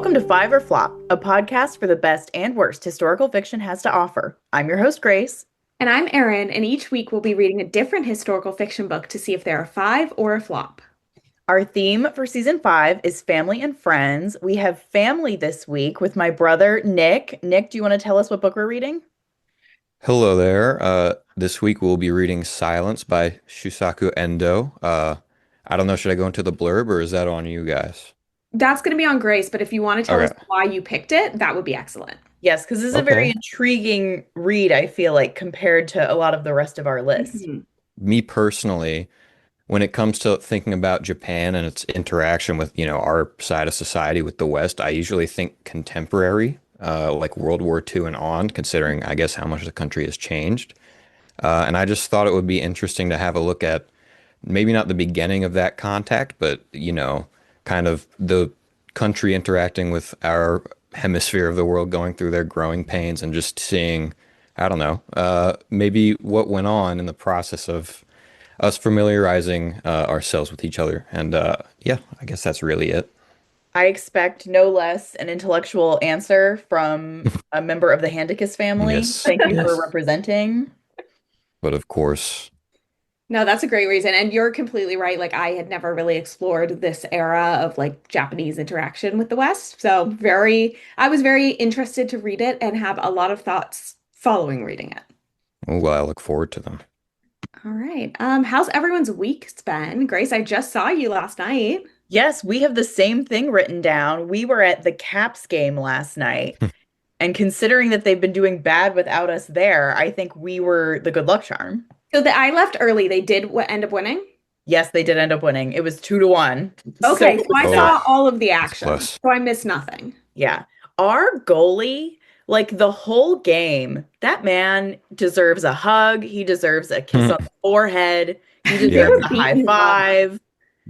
Welcome to Five or Flop, a podcast for the best and worst historical fiction has to offer. I'm your host, Grace. And I'm Erin, and each week we'll be reading a different historical fiction book to see if they're a five or a flop. Our theme for season 5 is family and friends. We have family this week with my brother, Nick. Nick, do you want to tell us what book we're reading? Hello there. This week we'll be reading Silence by Shusaku Endo. I don't know, should I go into the blurb or is that on you guys? That's going to be on Grace, but if you want to tell us Okay. why you picked it, that would be excellent. Yes, because this is a very Okay. intriguing read, I feel like, compared to a lot of the rest of our list. Mhm. Me personally, when it comes to thinking about Japan and its interaction with, our side of society with the West, I usually think contemporary, like World War II and on, considering, I guess, how much the country has changed. And I just thought it would be interesting to have a look at maybe not the beginning of that contact, but kind of the country interacting with our hemisphere of the world going through their growing pains and just seeing, I don't know, maybe what went on in the process of us familiarizing ourselves with each other. And yeah, I guess that's really it. I expect no less an intellectual answer from a member of the Handicus family. Yes, Thank you for yes. representing. But of course, No, that's a great reason. And you're completely right. Like, I had never really explored this era of like Japanese interaction with the West. I was very interested to read it and have a lot of thoughts following reading it. well, I look forward to them. All right. How's everyone's week been? Grace, I just saw you last night. Yes, we have the same thing written down. We were at the Caps game last night, and considering that they've been doing bad without us there, I think we were the good luck charm. I left early. They did end up winning. Yes, they did end up winning. It was 2-1. So Okay, it so was I Oh, saw all of the that's action, close. so I missed nothing. yeah. Our goalie, like the whole game, that man deserves a hug. He deserves a kiss on the forehead. He They Yeah, deserves were a high beating him up. five.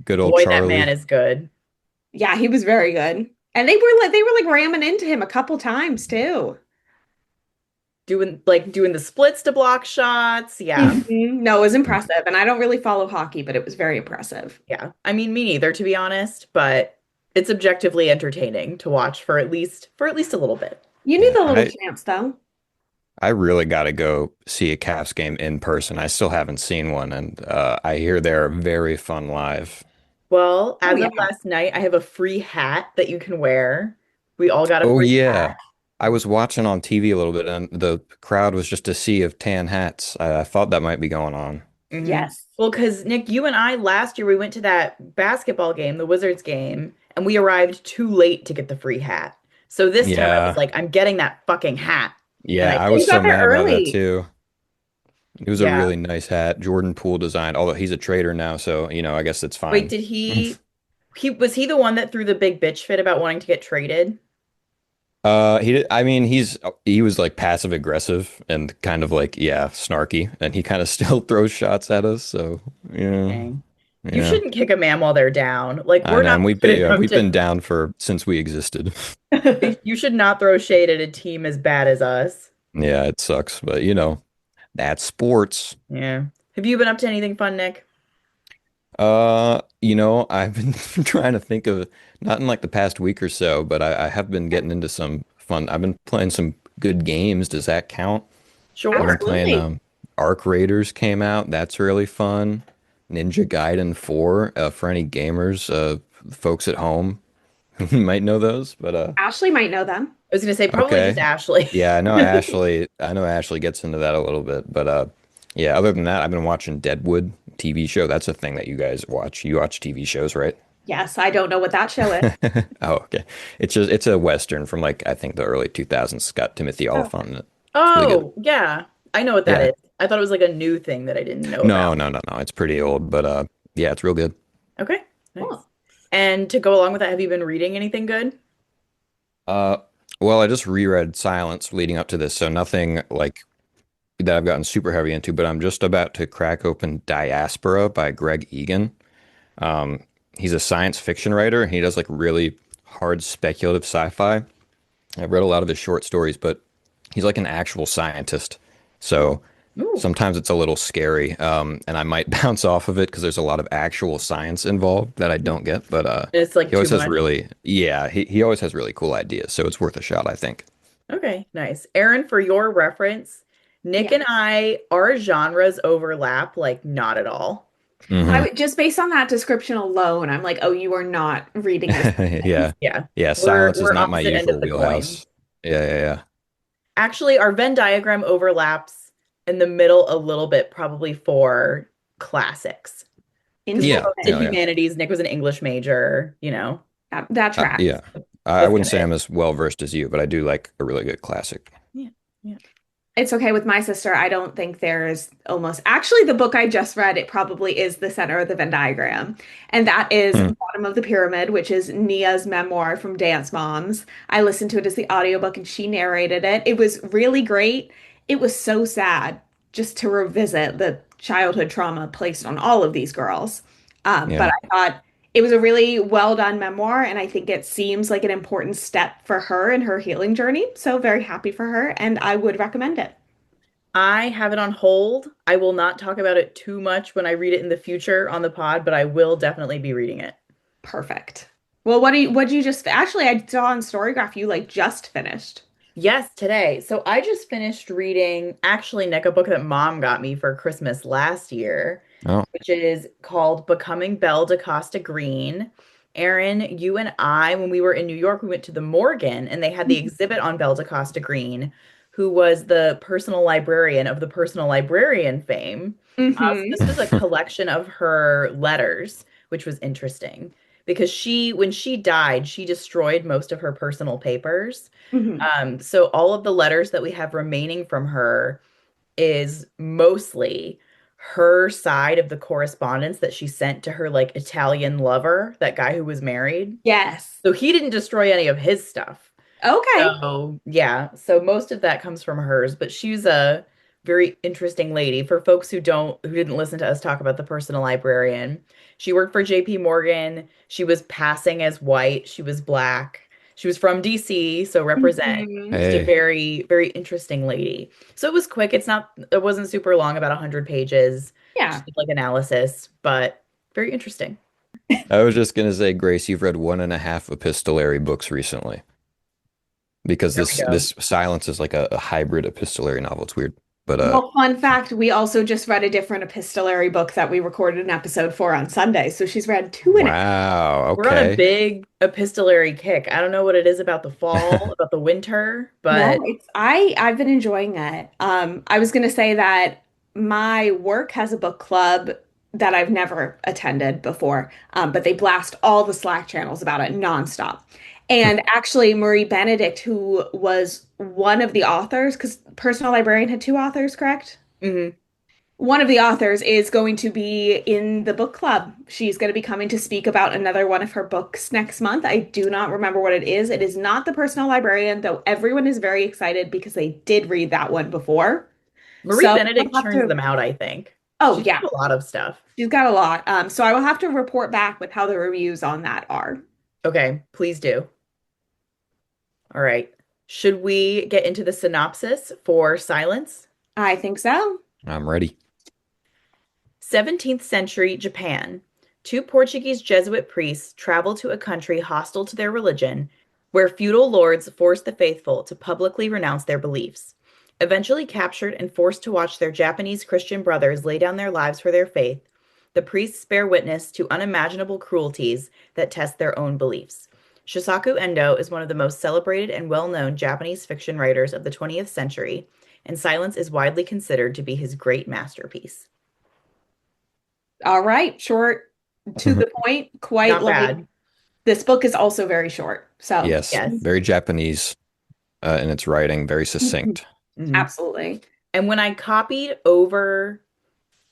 good old Boy, that man Charlie. is good. Yeah, he was very good. And they were like ramming into him a couple times too. Doing the splits to block shots. Yeah. No, it was impressive. And I don't really follow hockey, but it was very impressive. Yeah. I mean, me neither, to be honest, but it's objectively entertaining to watch for at least a little bit. You knew Yeah, the little I champs though. I really got to go see a Cavs game in person. I still haven't seen one, and I hear they're very fun live. Well, Oh as yeah. of last night, I have a free hat that you can wear. We all got a Oh free yeah, hat. I was watching on TV a little bit, and the crowd was just a sea of tan hats. I thought that might be going on. Hmm. Yes. Well, because Nick, you and I last year we went to that basketball game, the Wizards game, and we arrived too late to get the free hat. So this time I was Yeah, like, I'm getting that fucking hat. And yeah, I I did. was You so got there mad about that early. too. It was a Yeah. really nice hat, Jordan Poole designed. Although he's a trader now, so I guess it's Wait, fine. did he was he the one that threw the big bitch fit about wanting to get traded? I mean, he was like passive aggressive and kind of like, yeah, snarky, and he kind of still throws shots at us. So, yeah, Dang. You yeah. shouldn't kick a man while they're down. Like I we're know, not and good enough we've to been down for since we existed. you should not throw shade at a team as bad as us. Yeah, it sucks, but that's sports. Yeah. Have you been up to anything fun, Nick? I've been trying to think of not in like the past week or so, but I have been getting into some fun. I've been playing some good games. Does that count? I've been Sure. playing Absolutely. Arc Raiders came out. That's really fun. Ninja Gaiden 4 for any gamers, folks at home who might know those, but Ashley might know them. I was gonna say probably just okay. Ashley. Yeah, I know Ashley gets into that a little bit, but yeah, other than that, I've been watching Deadwood TV show. That's a thing that you guys watch. You watch TV shows, right? Yes, I don't know what that show is. Oh, okay. It's a Western from like I think the early 2000s. It's got Timothy Oh. Oliphant in it. It's really good. Oh, yeah. I know what that Yeah. is. I thought it was like a new thing that I didn't know No, about. no, no, no. It's pretty old, but yeah, it's real good. Okay. Nice. Cool. And to go along with that, have you been reading anything good? Uh, well, I just reread Silence leading up to this, so nothing like that I've gotten super heavy into, but I'm just about to crack open Diaspora by Greg Egan. Um, he's a science fiction writer, and he does like really hard speculative sci-fi. I've read a lot of his short stories, but he's like an actual scientist. So Ooh, Sometimes it's a little scary, and I might bounce off of it because there's a lot of actual science involved that I don't get. But it's like he too always has much. really, yeah, he always has really cool ideas, so it's worth a shot, I think. Okay, nice. Aaron, for your reference, Nick Yeah. and our genres overlap like not at all. Hmm. Just based on that description alone, I'm like, oh, you are not reading this. Yeah, Yeah. yeah. We're Silence is we're not my opposite end usual of the coin. wheelhouse. Yeah, yeah, Actually, our Venn diagram overlaps in the middle a little bit, probably for classics. Because we're yeah, both in yeah, yeah, Interesting. humanities. Nick was an English major, you know, That yeah. tracks. I both wouldn't get say it. I'm as well versed as you, but I do like a really good classic. Yeah. Yeah. It's okay with my sister. I don't think there's almost actually the book I just read, it probably is the center of the Venn diagram. And that is Hmm. Bottom of the Pyramid, which is Nia's memoir from Dance Moms. I listened to it as the audiobook and she narrated it. It was really great. It was so sad just to revisit the childhood trauma placed on all of these girls. But Yeah. I thought it was a really well done memoir, and I think it seems like an important step for her in her healing journey. So very happy for her, and I would recommend it. I have it on hold. I will not talk about it too much when I read it in the future on the pod, but I will definitely be reading it. Perfect. Well, what do you just actually I saw on Storygraph you like just finished. Yes, today. So I just finished reading, actually, Nick, a book that mom got me for Christmas last year, Oh. which is called Becoming Belle DaCosta Green. Aaron, you and I, when we were in New York, we went to the Morgan and they had the exhibit on Belle DaCosta Green, who was the personal librarian of the personal librarian fame. So Mm-hmm. this was a collection of her letters, which was interesting because when she died, she destroyed most of her personal papers. Hmm. So all of the letters that we have remaining from her is mostly her side of the correspondence that she sent to her like Italian lover, that guy who was married. Yes. So he didn't destroy any of his stuff. Okay. So, yeah, so most of that comes from hers, but she's a very interesting lady. For folks who didn't listen to us talk about the personal librarian, she worked for JP Morgan. She was passing as white. She was black. She was from DC, so represent. Hmm. Just a Hey, very, very interesting lady. So it was quick. It wasn't super long, about 100 pages. Yeah. Just like analysis, but very interesting. I was just gonna say, Grace, you've read one and a half epistolary books recently because There we go. this Silence is like a hybrid epistolary novel. It's weird, but Well, fun fact, we also just read a different epistolary book that we recorded an episode for on Sunday. So she's read two in it. wow, We're on a okay. big epistolary kick. I don't know what it is about the fall, about the winter, No, but I've been enjoying it. I was gonna say that my work has a book club that I've never attended before, but they blast all the Slack channels about it nonstop. And actually, Marie Benedict, who was one of the authors, because Personal Librarian had two authors, correct? mhm. One of the authors is going to be in the book club. She's going to be coming to speak about another one of her books next month. I do not remember what it is. It is not The Personal Librarian, though everyone is very excited because they did read that one before. Marie So Benedict I'll have churns to, them out, I think. oh She's yeah, got a lot of stuff. she's got a lot. So I will have to report back with how the reviews on that are. Okay, please do. All right. Should we get into the synopsis for Silence? I think so. I'm ready. 17th century Japan. Two Portuguese Jesuit priests travel to a country hostile to their religion, where feudal lords force the faithful to publicly renounce their beliefs. Eventually captured and forced to watch their Japanese Christian brothers lay down their lives for their faith, the priests bear witness to unimaginable cruelties that test their own beliefs. Shusaku Endo is one of the most celebrated and well-known Japanese fiction writers of the 20th century, and Silence is widely considered to be his great masterpiece. All right, short to the point, quite Not like bad. this book is also very short. So, Yes, Yes. very Japanese in its writing, very succinct. Mhm. absolutely. And when I copied over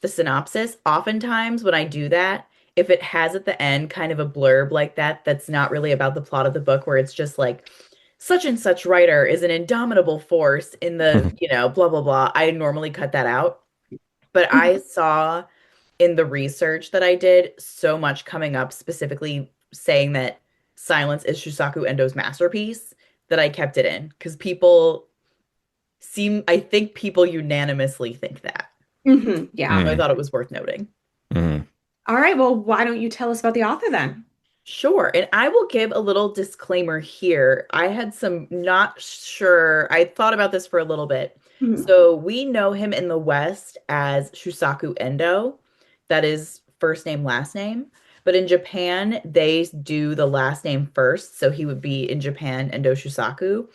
the synopsis, oftentimes when I do that, if it has at the end kind of a blurb like that, that's not really about the plot of the book, where it's just like, such and such writer is an indomitable force in the, blah, blah, blah. I normally cut that out. But I saw in the research that I did so much coming up specifically saying that Silence is Shusaku Endo's masterpiece that I kept it in because people I think people unanimously think that. Yeah. So I Mm, thought it was worth noting. mm. All right. Well, why don't you tell us about the author then? Sure. And I will give a little disclaimer here. I had some not sure, I thought about this for a little bit. Mhm. So we know him in the West as Shusaku Endo. That is first name, last name. But in Japan, they do the last name first. So he would be in Japan, Endo Shusaku.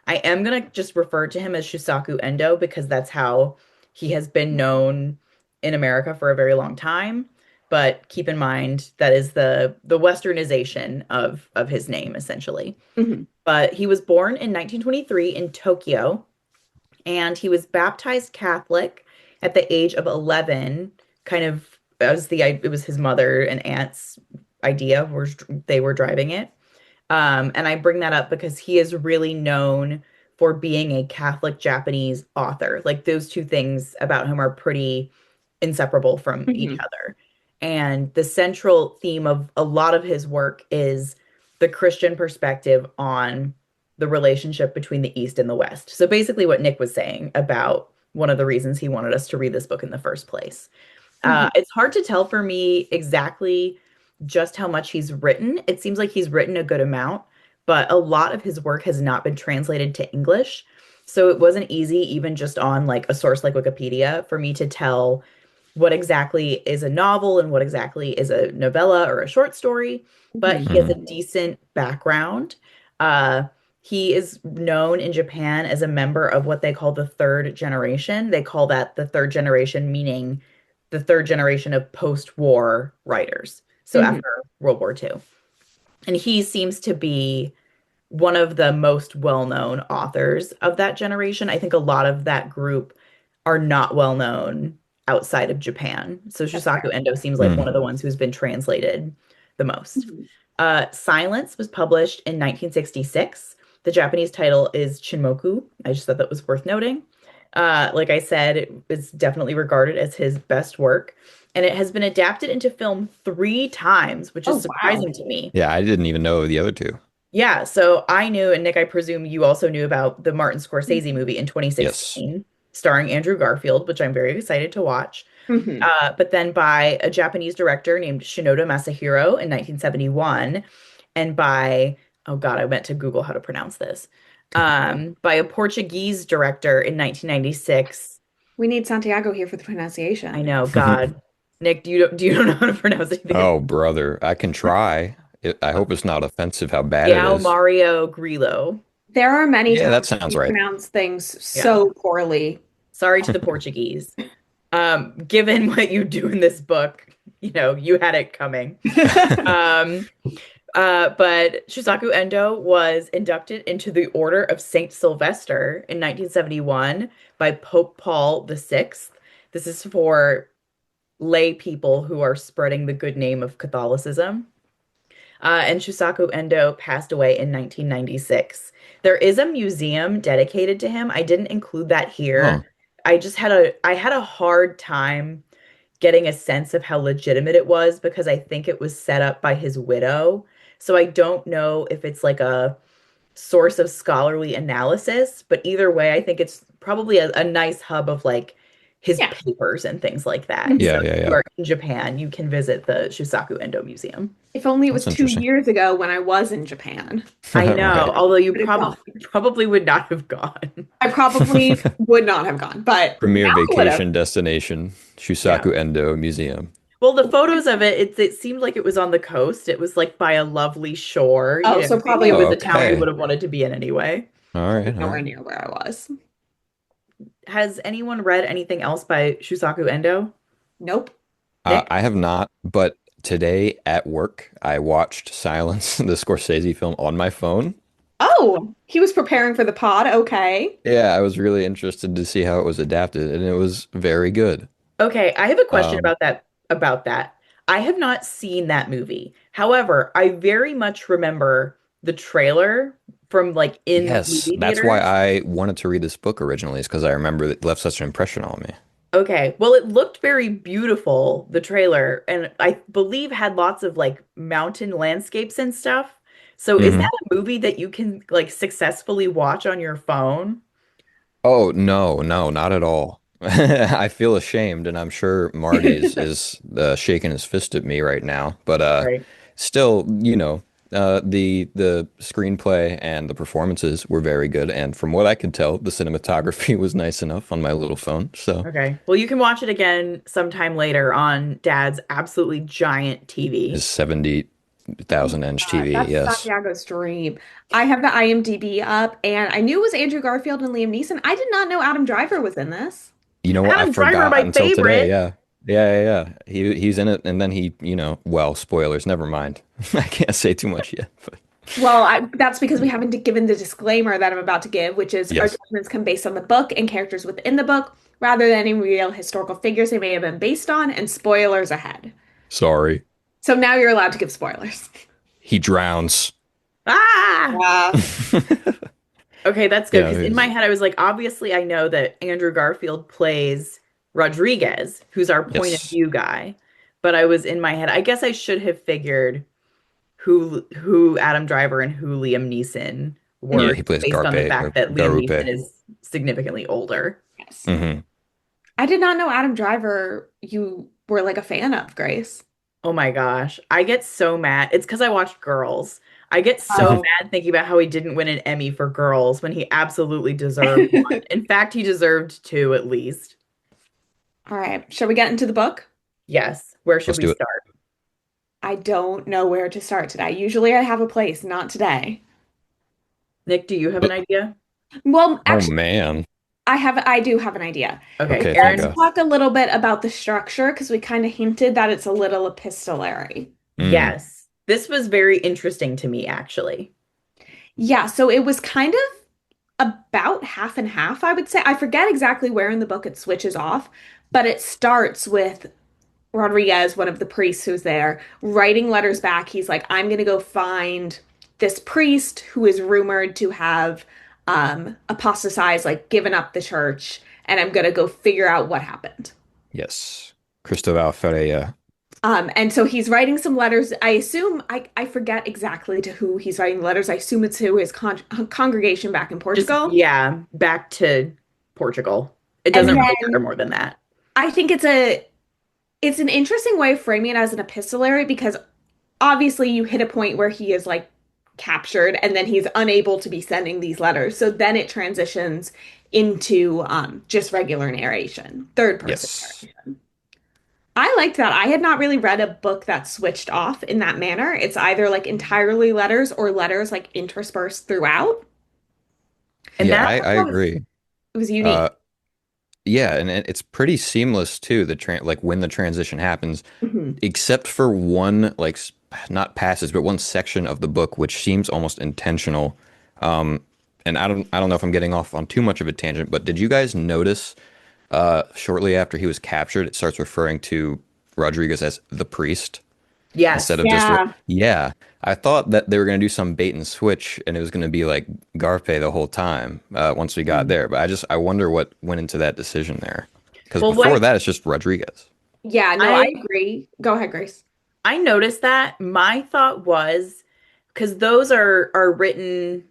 I am going to just refer to him as Shusaku Endo because that's how he has been known in America for a very long time, but keep in mind that is the westernization of his name essentially. Mhm. But he was born in 1923 in Tokyo, and he was baptized Catholic at the age of 11, kind of as it was his mother and aunt's idea, where they were driving it. And I bring that up because he is really known for being a Catholic Japanese author. Like those two things about him are pretty inseparable from each Mhm. other. And the central theme of a lot of his work is the Christian perspective on the relationship between the East and the West. So basically, what Nick was saying about one of the reasons he wanted us to read this book in the first place. Mhm. It's hard to tell for me exactly just how much he's written. It seems like he's written a good amount, but a lot of his work has not been translated to English. So it wasn't easy, even just on like a source like Wikipedia, for me to tell what exactly is a novel and what exactly is a novella or a short story. But Mhm. he has a Mhm. decent background. Uh, he is known in Japan as a member of what they call the third generation. They call that the third generation, meaning the third generation of post-war writers. So Mhm. after World War II. And he seems to be one of the most well-known authors of that generation. I think a lot of that group are not well known outside of Japan. So That's Shusaku fair. Endo seems like one Mm. of the ones who's been translated the most. Mhm. Silence was published in 1966. The Japanese title is Chinmoku. I just thought that was worth noting. Like I said, it is definitely regarded as his best work, and it has been adapted into film 3 times, which is Oh, wow. surprising to me. Yeah, I didn't even know the other two. Yeah, so I knew, and Nick, I presume you also knew about the Martin Scorsese Mhm. movie in Yes. 2016, starring Andrew Garfield, which I'm very excited to watch. Mhm. But then by a Japanese director named Shinoda Masahiro in 1971, and by, oh God, I meant to Google how to pronounce this, by a Portuguese director in 1996. We need Santiago here for the I pronunciation. know, God. Nick, do you don't know how to pronounce anything? Oh, brother, I can try. I hope it's not offensive how bad it Yao is. Mario Grillo. There are many Yeah, times that sounds you right. pronounce things Yeah. so poorly. Sorry to the Portuguese. Given what you do in this book, you had it coming. Um, but Shusaku Endo was inducted into the Order of Saint Sylvester in 1971 by Pope Paul VI. This is for lay people who are spreading the good name of Catholicism. And Shusaku Endo passed away in 1996. There is a museum dedicated to him. I didn't include that Huh. here. I had a hard time getting a sense of how legitimate it was because I think it was set up by his widow. So I don't know if it's like a source of scholarly analysis, but either way, I think it's probably a nice hub of like his Yeah. papers and things like that. So Mhm. Yeah, yeah, if you yeah. are in Japan, you can visit the Shusaku Endo Museum. If only it was That's 2 interesting. years ago when I was in Japan. I know, Right. although you Would have probably gone. probably would not have gone. I probably would not have gone, but Premier now I would have. vacation destination, Yeah. Shusaku Endo Museum. Well, the photos of it seemed like it was on the coast. It was like by a lovely shore. Oh, so probably Maybe it was Oh, a town you would okay. have wanted to be in anyway. All right, all nowhere right. near where I was. Has anyone read anything else by Shusaku Endo? Nope. Nick? I have not, but today at work, I watched Silence, the Scorsese film, on my phone. Oh, he was preparing for the pod. Okay. Yeah, I was really interested to see how it was adapted, and it was very good. Okay, I have a question Um, about that. I have not seen that movie. However, I very much remember the trailer from like in yes, movie that's why theaters. I wanted to read this book originally, is because I remember it left such an impression on me. Okay. Well, it looked very beautiful, the trailer, and I believe had lots of like mountain landscapes and stuff. So is that Hmm. a movie that you can like successfully watch on your phone? Oh, no, no, not at all. I feel ashamed, and I'm sure Marty is shaking his fist at me right now. But Right. still, the screenplay and the performances were very good, and from what I could tell, the cinematography was nice enough on my little phone. So Okay. Well, you can watch it again sometime later on Dad's absolutely giant his TV. 70,000 inch TV, That's yes. Santiago's dream. I have the IMDb up, and I knew it was Andrew Garfield and Liam Neeson. I did not know Adam Driver was in this. You know what? I Adam Driver, forgot my until today. favorite. Yeah. Yeah. He's in it, and then well, spoilers, never mind. I can't say too much yet, but Well, that's because we haven't given the disclaimer that I'm about to give, which is our yes. judgments come based on the book and characters within the book, rather than any real historical figures they may have been based on, and spoilers ahead. Sorry. So now you're allowed to give spoilers. He drowns. Ah! Yeah. Okay, that's good Yeah, because in my head I was like, obviously I know that Andrew Garfield plays Rodriguez, who's our point of yes. view guy. But I was in my head, I guess I should have figured who Adam Driver and who Liam Neeson Yeah, were he plays based on the Garpe fact or that Liam Neeson Garupe. is significantly older. Yes. Hmm. I did not know Adam Driver you were like a fan of, Grace. Oh my gosh. I get so mad. It's because I watched Girls. I get so Oh. mad thinking about how he didn't win an Emmy for Girls when he absolutely deserved one. In fact, he deserved two at least. All right. Shall we get into the book? Yes. Where should Let's we do it. start? I don't know where to start today. Usually I have a place, not today. Nick, do you have an But, idea? Well, oh actually, man. I do have an idea. Okay, Okay, thank Let's Aaron. God. talk a little bit about the structure because we kind of hinted that it's a little epistolary. Mm. Yes. This was very interesting to me, actually. Yeah, so it was kind of about half and half, I would say. I forget exactly where in the book it switches off, but it starts with Rodriguez, one of the priests who's there, writing letters back. He's like, I'm going to go find this priest who is rumored to have apostatized, like given up the church, and I'm going to go figure out what happened. Yes. Cristobal Ferreira. And so he's writing some letters. I assume, I forget exactly to who he's writing letters. I assume it's to his congregation back in Just, Portugal. yeah, back to Portugal. It And doesn't really matter then more than that. I think it's an interesting way of framing it as an epistolary because obviously you hit a point where he is like captured and then he's unable to be sending these letters. So then it transitions into just regular narration, third person Yes. narration. I liked that. I had not really read a book that switched off in that manner. It's either like entirely letters or letters like interspersed throughout. And Yeah, that I agree. it was unique. Uh, yeah, and it's pretty seamless too, like when the transition happens, Mhm. except for one not passage, but one section of the book which seems almost intentional. Um, and I don't know if I'm getting off on too much of a tangent, but did you guys notice shortly after he was captured, it starts referring to Rodriguez as the priest instead Yes. of Yeah. yeah. I thought that they were going to do some bait and switch and it was going to be like Garpe the whole time once we got there. But I wonder what went into that decision there. Because Well, before what that, it's just Rodriguez. Yeah, no, I I agree. Go ahead, Grace. I noticed that my thought was because those are written.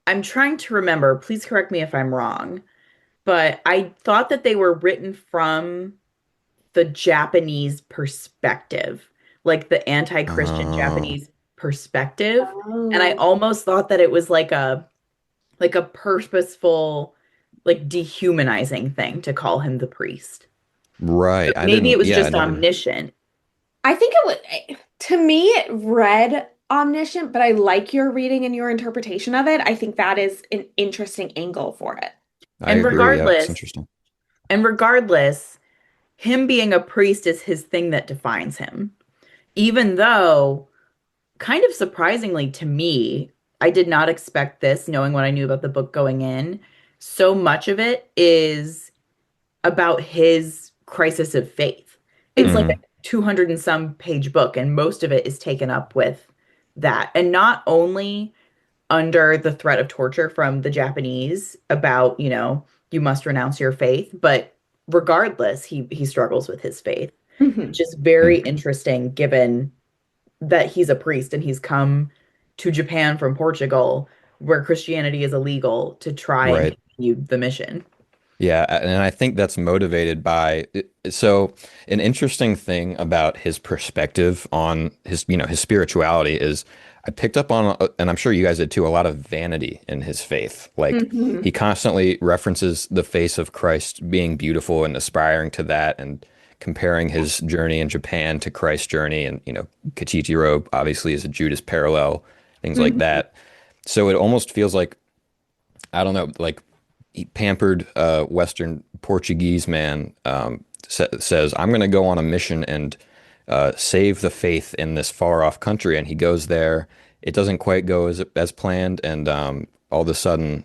I'm trying to remember. Please correct me if I'm wrong, but I thought that they were written from the Japanese perspective, like the anti-Christian Oh, Japanese perspective. And I Oh. almost thought that it was like a purposeful, like dehumanizing thing to call him the priest. right. But maybe it was Yeah, I just never. omniscient. I think it was, to me, it read omniscient, but I like your reading and your interpretation of it. I think that is an interesting angle for it. I And agree. Yeah, it's regardless, interesting. and regardless, him being a priest is his thing that defines him. Even though, kind of surprisingly to me, I did not expect this, knowing what I knew about the book going in. So much of it is about his crisis of faith. It's like a Hmm. 200 and some page book, and most of it is taken up with that. And not only under the threat of torture from the Japanese about, you must renounce your faith, but regardless, he struggles with his faith, Mhm. which is very interesting given that he's a priest and he's come to Japan from Portugal where Christianity is illegal to try and Right. continued the mission. Yeah, and I think that's motivated by so an interesting thing about his perspective on his, his spirituality is I picked up on, and I'm sure you guys did too, a lot of vanity in his faith. Like he Hmm. constantly references the face of Christ being beautiful and aspiring to that and comparing his journey in Japan to Christ's journey. And, Kichichiro obviously is a Judas parallel, things like Hmm. that. So it almost feels like, I don't know, like pampered Western Portuguese man says, "I'm going to go on a mission and save the faith in this far off country." And he goes there. It doesn't quite go as planned, and all of a sudden,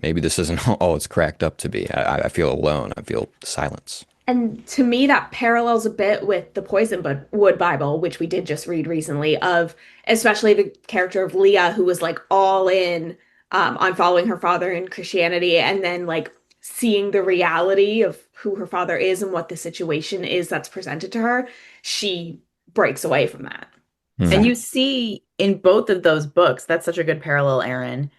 maybe this isn't all it's cracked up to be. I feel alone. I feel silence. And to me, that parallels a bit with the Wood Bible, which we did just read recently, of especially the character of Leah, who was like all in on following her father in Christianity, and then like seeing the reality of who her father is and what the situation is that's presented to her, she breaks away from that. So, And Hmm. you see in both of those books, that's such a good parallel, Aaron,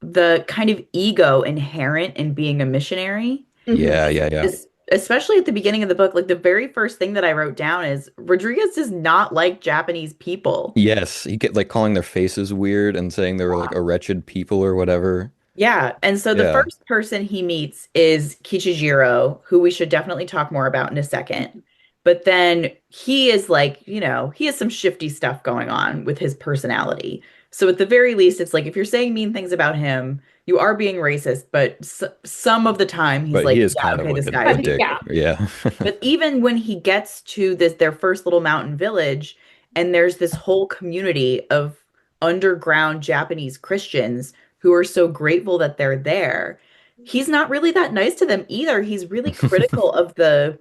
the kind of ego inherent in being a missionary. mhm. Yeah, yeah, yeah. Especially at the beginning of the book, like the very first thing that I wrote down is Rodriguez does not like Japanese people. Yes, he kept like calling their faces weird and saying they were like a wretched people or whatever. Yeah. And so the Yeah, first person he meets is Kichijiro, who we should definitely talk more about in a second. But then he is like, he has some shifty stuff going on with his personality. So at the very least, it's like if you're saying mean things about him, you are being racist, but some of the time he's but he like, is yeah, kind of okay, like this guy a is But being. dick. yeah. Yeah. But even when he gets to their first little mountain village, and there's this whole community of underground Japanese Christians who are so grateful that they're there, he's not really that nice to them either. He's really critical of the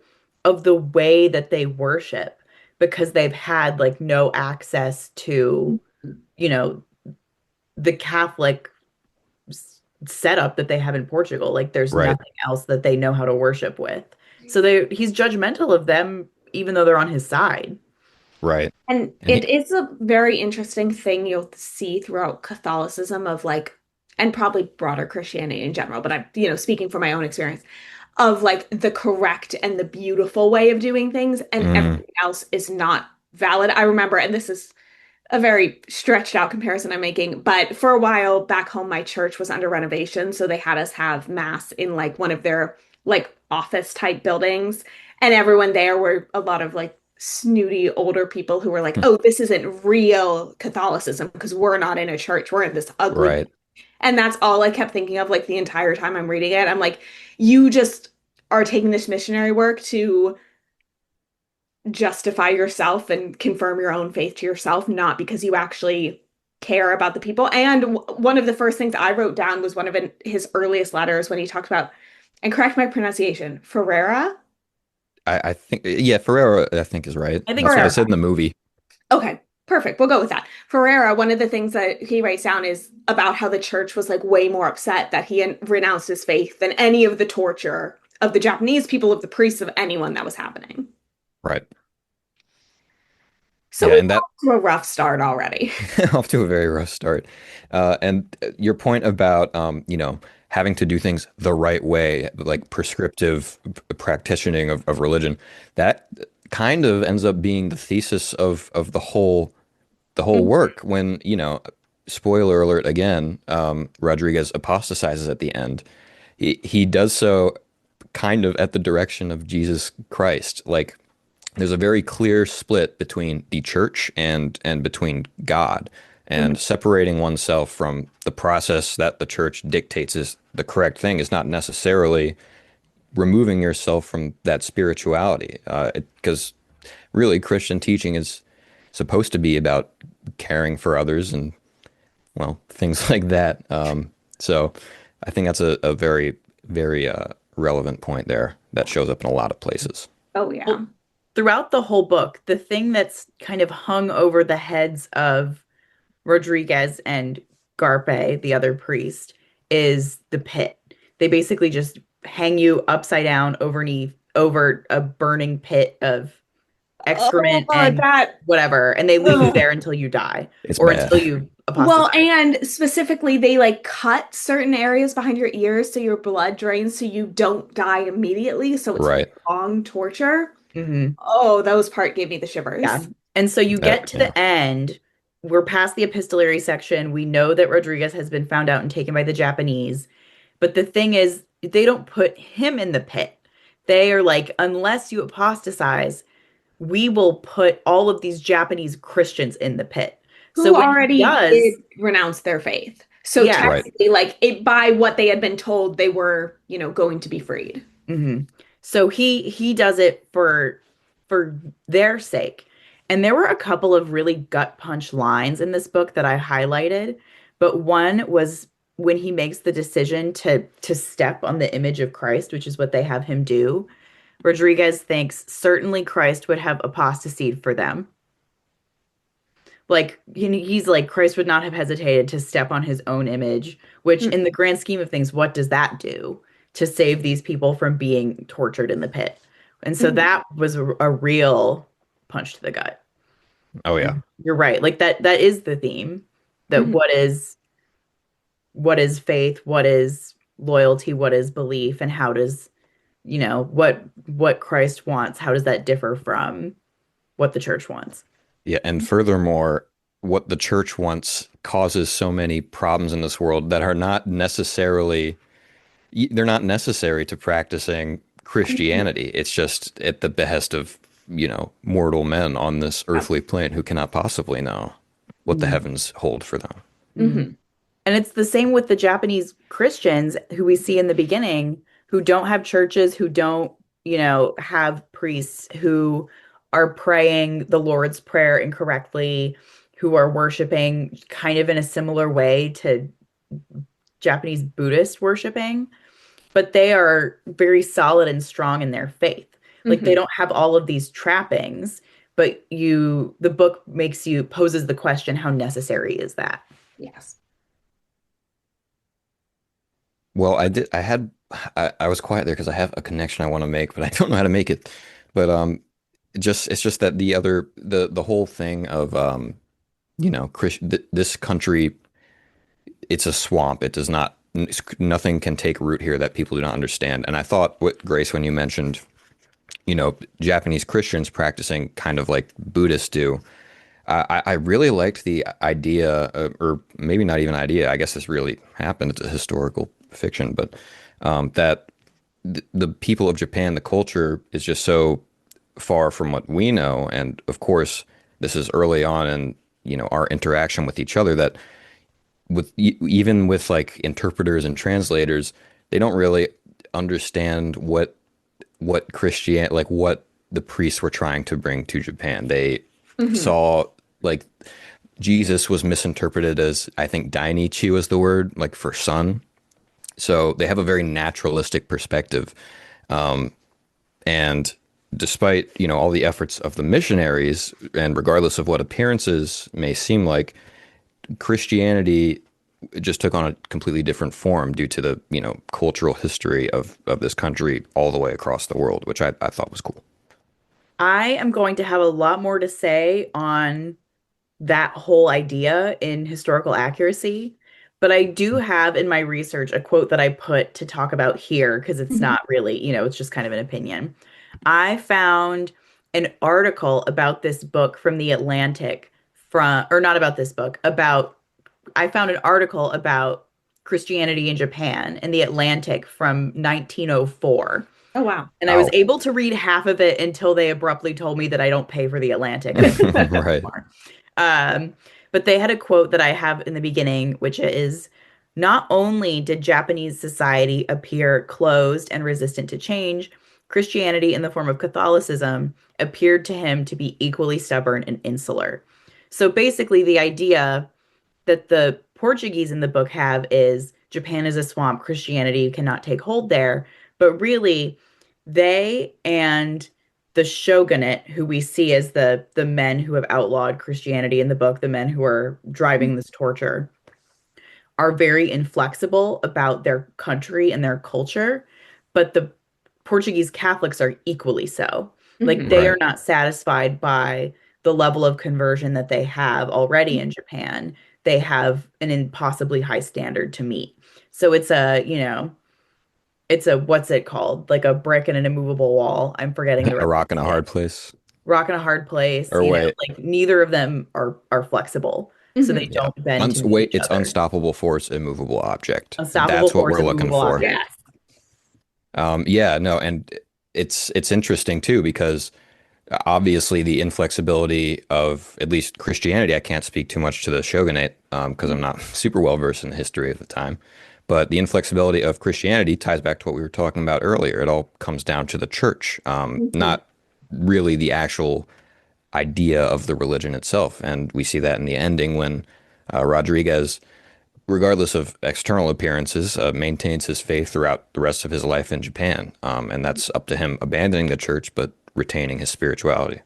way that they worship because they've had like no access to, you know, the Catholic setup that they have in Portugal. Like there's Right, nothing else that they know how to worship with. So he's judgmental of them even though they're on his side. right. And And it he, is a very interesting thing you'll see throughout Catholicism of like, and probably broader Christianity in general, but I'm, speaking from my own experience of like the correct and the beautiful way of doing things, and mm, everything else is not valid. I remember, and this is a very stretched out comparison I'm making, but for a while back home, my church was under renovation. So they had us have mass in like one of their like office type buildings. And everyone there were a lot of like snooty older people who were like, oh, this isn't real Catholicism because we're not in a church. We're in this ugly. right, And that's all I kept thinking of like the entire time I'm reading it. I'm like, you just are taking this missionary work to justify yourself and confirm your own faith to yourself, not because you actually care about the people. And one of the first things I wrote down was one of his earliest letters when he talked about, and correct my pronunciation, Ferreira. I think yeah, Ferrero I think is right. I think That's so. what I Ferreira. said in the movie. Okay, perfect. We'll go with that. Ferreira, one of the things that he writes down is about how the church was like way more upset that he had renounced his faith than any of the torture of the Japanese people, of the priests, of anyone that was happening. Right. So Yeah, we're and that off to a rough start already. off to a very rough start. And your point about having to do things the right way, like prescriptive practicing of religion, that kind of ends up being the thesis of the whole work when, spoiler alert again, Rodriguez apostatizes at the end. He does so kind of at the direction of Jesus Christ. Like there's a very clear split between the church and between God. And Mhm. separating oneself from the process that the church dictates is the correct thing is not necessarily removing yourself from that spirituality. Because really, Christian teaching is supposed to be about caring for others and, well, things like that. So I think that's a very, very relevant point there that shows up in a lot of places. Oh yeah. Well, throughout the whole book, the thing that's kind of hung over the heads of Rodriguez and Garpe, the other priest, is the pit. They basically just hang you upside down over a burning pit of Oh, excrement and that. whatever, and they leave you Ugh. there until you die It's or until bad. you Well, apostatize. and specifically, they like cut certain areas behind your ears so your blood drains so you don't die immediately. So it's Right. long torture. Hmm. Oh, those part gave me the Yeah. shivers. And so you That, get to yeah. the end. We're past the epistolary section. We know that Rodriguez has been found out and taken by the Japanese. But the thing is, they don't put him in the pit. They are like, unless you apostatize, we will put all of these Japanese Christians in the pit. So Who when he already did does, renounce their faith. So yeah. Right. technically, like it by what they had been told, they were, going to be freed. Hmm. So he does it for their sake. And there were a couple of really gut punch lines in this book that I highlighted, but one was when he makes the decision to step on the image of Christ, which is what they have him do. Rodriguez thinks certainly Christ would have apostasied for them. Like he's like Christ would not have hesitated to step on his own image, which in the grand scheme of things, what does that do to save these people from being tortured in the pit? And so Mhm. that was a real punch to the gut. Oh yeah. And you're right. Like that is the theme that Mhm. what is faith, what is loyalty, what is belief, and how does, what Christ wants, how does that differ from what the church wants? Yeah, and furthermore, what the church wants causes so many problems in this world that are not necessarily they're not necessary to practicing Mhm. Christianity. It's just at the behest of, mortal men on this earthly plane who cannot possibly know what the heavens hold for them. Mhm. Mhm. And it's the same with the Japanese Christians who we see in the beginning, who don't have churches, who don't, have priests, who are praying the Lord's Prayer incorrectly, who are worshiping kind of in a similar way to Japanese Buddhist worshiping, but they are very solid and strong in their faith. Like they Mhm. don't have all of these trappings, but the book poses the question, how necessary is that? Yes. Well, I was quiet there because I have a connection I want to make, but I don't know how to make it. But it's just that the whole thing of this country, it's a swamp. It does not, nothing can take root here that people do not understand. And I thought, what Grace, when you mentioned, Japanese Christians practicing kind of like Buddhists do, I really liked the idea, or maybe not even idea. I guess this really happened. It's a historical fiction, but that the people of Japan, the culture is just so far from what we know. And of course, this is early on in, our interaction with each other that even with like interpreters and translators, they don't really understand what Christian like what the priests were trying to bring to Japan. They Mhm. saw like Jesus was misinterpreted as, I think, Dainichi was the word, like for son. So they have a very naturalistic perspective. And despite, all the efforts of the missionaries, and regardless of what appearances may seem like, Christianity just took on a completely different form due to the, cultural history of this country all the way across the world, which I thought was cool. I am going to have a lot more to say on that whole idea in historical accuracy, but I do have in my research a quote that I put to talk about here because it's Mhm. not really, it's just kind of an opinion. I found an article about this book from the Atlantic or not about this book, I found an article about Christianity in Japan in the Atlantic from 1904. Oh, wow. And I was Wow. able to read half of it until they abruptly told me that I don't pay for the Atlantic Right. anymore. Um, but they had a quote that I have in the beginning, which is, not only did Japanese society appear closed and resistant to change, Christianity in the form of Catholicism appeared to him to be equally stubborn and insular. So basically, the idea that the Portuguese in the book have is Japan is a swamp, Christianity cannot take hold there. But really, they and the shogunate, who we see as the men who have outlawed Christianity in the book, the men who are driving this torture, are very inflexible about their country and their culture, but the Portuguese Catholics are equally so. Like Hmm. they are Right. not satisfied by the level of conversion that they have already in Japan. They have an impossibly high standard to meet. So it's it's a what's it called? Like a brick and an immovable wall. I'm forgetting the A rest of rock in a it. hard place. Rock in a hard place, Or wait. like neither of them are flexible. So they Hmm. Yeah. don't bend to meet each It's other. unstoppable force, immovable object. Unstoppable That's what force, we're looking immovable for. object. Yeah. Yes. Yeah, no, and it's interesting too because obviously the inflexibility of at least Christianity, I can't speak too much to the shogunate because I'm not super well versed in the history of the time, but the inflexibility of Christianity ties back to what we were talking about earlier. It all comes down to the church, Hmm. not really the actual idea of the religion itself. And we see that in the ending when Rodriguez, regardless of external appearances, maintains his faith throughout the rest of his life in Japan. And that's up to him abandoning the church, but retaining his spirituality.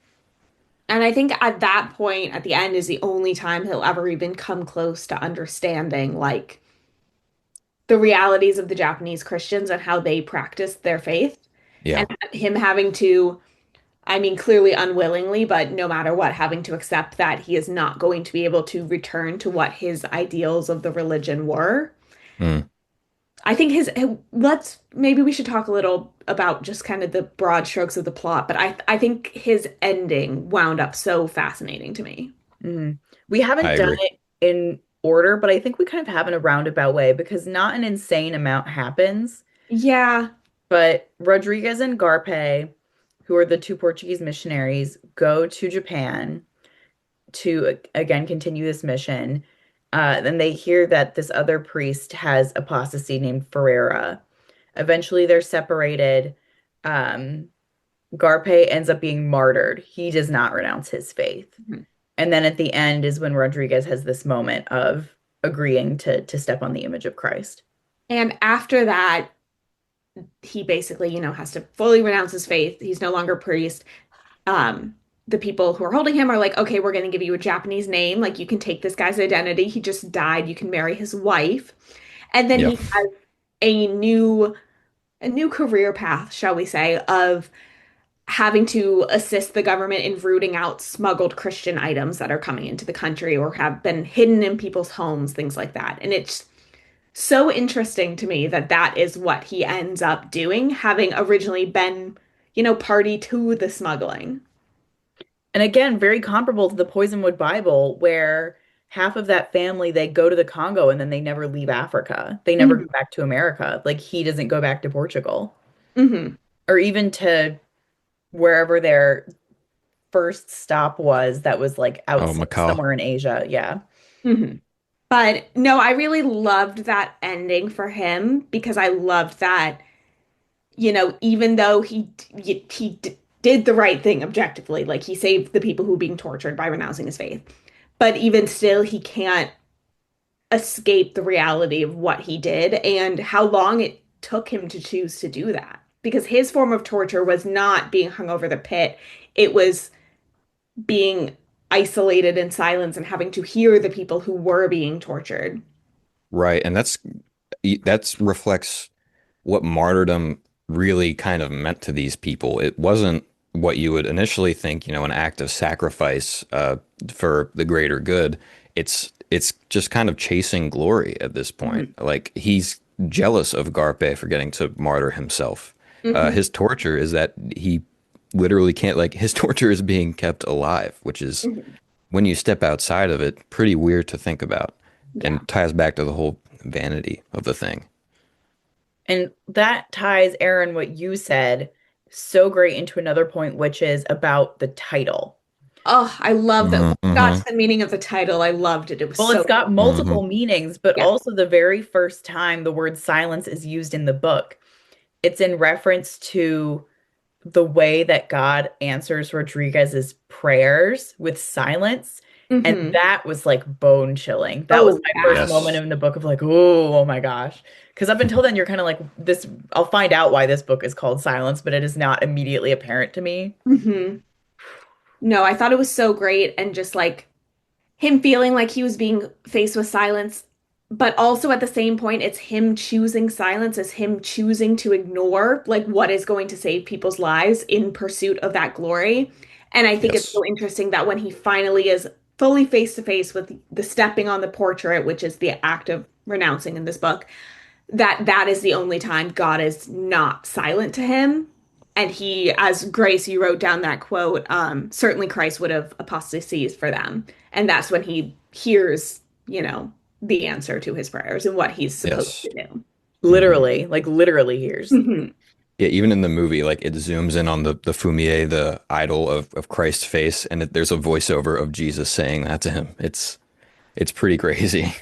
And I think at that point, at the end, is the only time he'll ever even come close to understanding like the realities of the Japanese Christians and how they practice their faith. And Yeah. him having to, I mean, clearly unwillingly, but no matter what, having to accept that he is not going to be able to return to what his ideals of the religion were. Mm. I think let's maybe we should talk a little about just kind of the broad strokes of the plot, but I think his ending wound up so fascinating to me. Mhm. We I haven't done agree. it in order, but I think we kind of have in a roundabout way because not an insane amount happens. Yeah. But Rodriguez and Garpe, who are the two Portuguese missionaries, go to Japan to again continue this mission. Then they hear that this other priest has apostasy named Ferreira. Eventually, they're separated. Um, Garpe ends up being martyred. He does not renounce his faith. Mhm. And then at the end is when Rodriguez has this moment of agreeing to step on the image of Christ. And after that, he basically, has to fully renounce his faith. He's no longer a priest. The people who are holding him are like, okay, we're going to give you a Japanese name. Like, you can take this guy's identity. He just died. You can marry his wife. And then Yeah. he has a new career path, shall we say, of having to assist the government in rooting out smuggled Christian items that are coming into the country or have been hidden in people's homes, things like that. And it's so interesting to me that that is what he ends up doing, having originally been, party to the smuggling. And again, very comparable to the Poisonwood Bible, where half of that family they go to the Congo and then they never leave Africa. They never go Hmm. back to America. Like he doesn't go back to Portugal Hmm. or even to wherever their first stop was that was like Oh, outside Macau. somewhere in Asia. Yeah. Hmm. But no, I really loved that ending for him because I loved that, even though he did the right thing objectively, like he saved the people who were being tortured by renouncing his faith, but even still, he can't escape the reality of what he did and how long it took him to choose to do that. Because his form of torture was not being hung over the pit, it was being isolated in silence and having to hear the people who were being tortured. Right. And that's reflects what martyrdom really kind of meant to these people. It wasn't what you would initially think, an act of sacrifice for the greater good. It's just kind of chasing glory at this point. Hmm. Like he's jealous of Garpe for getting to martyr himself. Hmm. His torture is that he literally can't, like, his torture is being kept alive, which is, Hmm. when you step outside of it, pretty weird to think about Yeah. and ties back to the whole vanity of the thing. And that ties, Aaron, what you said so great into another point, which is about the title. Oh, I love that. When Hmm. I got to Hmm. the meaning of the title, I loved it. It was Well, so it's got Hmm. multiple meanings, but yeah. also the very first time the word silence is used in the book, it's in reference to the way that God answers Rodriguez's prayers with silence. And Hmm. that was like bone chilling. That was Oh my first yeah. moment Yes. in the book of like, oh my gosh. Because up until then, you're kind of like, this, I'll find out why this book is called Silence, but it is not immediately apparent to me. Hmm. No, I thought it was so great and just like him feeling like he was being faced with silence but also at the same point, it's him choosing silence, it's him choosing to ignore like what is going to save people's lives in pursuit of that glory. And I think it's Yes. so interesting that when he finally is fully face to face with the stepping on the portrait, which is the act of renouncing in this book, that is the only time God is not silent to him. And he, as Grace, you wrote down that quote, certainly Christ would have apostatized for them. And that's when he hears, the answer to his prayers and what he's supposed Yes. to do. Hmm. Literally, like literally hears. Mhm. Yeah, even in the movie, like it zooms in on the Fumier, the idol of Christ's face, and there's a voiceover of Jesus saying that to him. It's pretty crazy.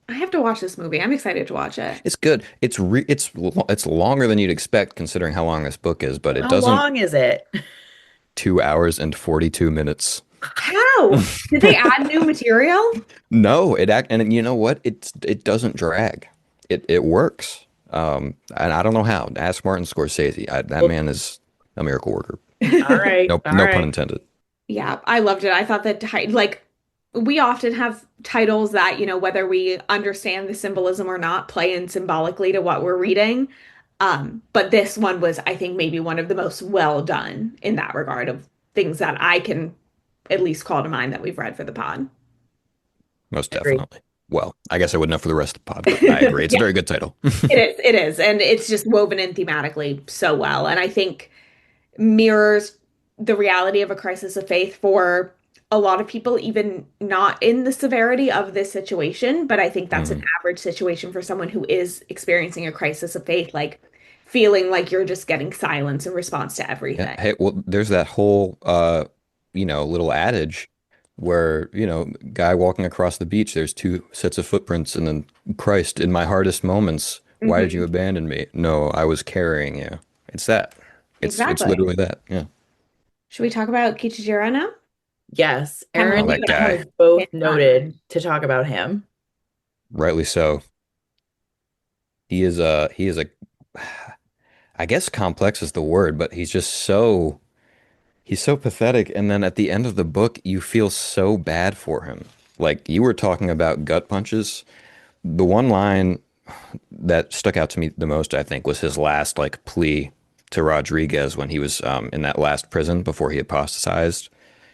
I have to watch this movie. I'm excited to watch it. It's good. It's longer than you'd expect considering how long this book is, but it How doesn't. long is it? 2 hours and 42 minutes. How? Did they add new material? No, and you know what? It doesn't drag. It works. And I don't know how. Ask Martin Scorsese. That Well, man is a miracle worker. all right, No, all no pun right. intended. Yeah, I loved it. I thought that like we often have titles that, whether we understand the symbolism or not, play in symbolically to what we're reading. But this one was, I think, maybe one of the most well done in that regard of things that I can at least call to mind that we've read for the pod. Most Agreed. definitely. Well, I guess I wouldn't know for the rest of the pod, but I agree. It's a Yeah, very good title. it is. And it's just woven in thematically so well. And I think mirrors the reality of a crisis of faith for a lot of people, even not in the severity of this situation. But I think that's an Mhm. average situation for someone who is experiencing a crisis of faith, like feeling like you're just getting silence in response to Yeah. everything. Hey, well, there's that whole little adage where, guy walking across the beach, there's two sets of footprints, and then Christ, in my hardest moments, why did you Hmm. abandon me? No, I was carrying you. It's that. It's Exactly. literally that. Yeah. Should we talk about Kichijira now? Yes, Kind of Aaron Oh, and that leaving I us guy. have both in on. noted to talk about him. Rightly so. He is a I guess complex is the word, but he's so pathetic. And then at the end of the book, you feel so bad for him. Like you were talking about gut punches. The one line that stuck out to me the most, I think, was his last like plea to Rodriguez when he was in that last prison before he apostatized.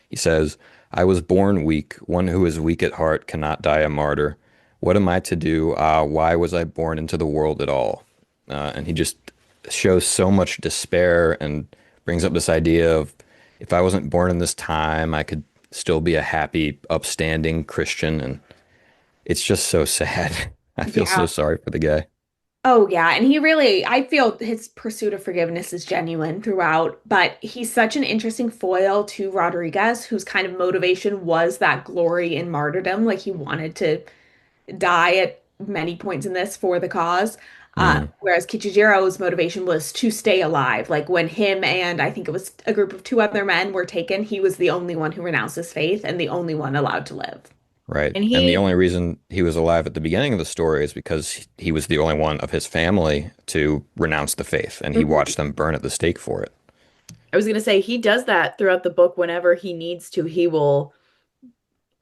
He says, "I was born weak. One who is weak at heart cannot die a martyr. What am I to do? Ah, why was I born into the world at all?" And he just shows so much despair and brings up this idea of if I wasn't born in this time, I could still be a happy, upstanding Christian. And it's just so sad. I feel so Yeah. sorry for the guy. Oh, yeah. And he really, I feel his pursuit of forgiveness is genuine throughout, but he's such an interesting foil to Rodriguez, whose kind of motivation was that glory in martyrdom. Like he wanted to die at many points in this for the cause. Mm, Whereas Kichijiro's motivation was to stay alive. Like when him and I think it was a group of two other men were taken, he was the only one who renounced his faith and the only one allowed to live. right. And And the he, only reason he was alive at the beginning of the story is because he was the only one of his family to renounce the faith, and he Mhm. watched them burn at the stake for it. I was going to say, he does that throughout the book whenever he needs to. He will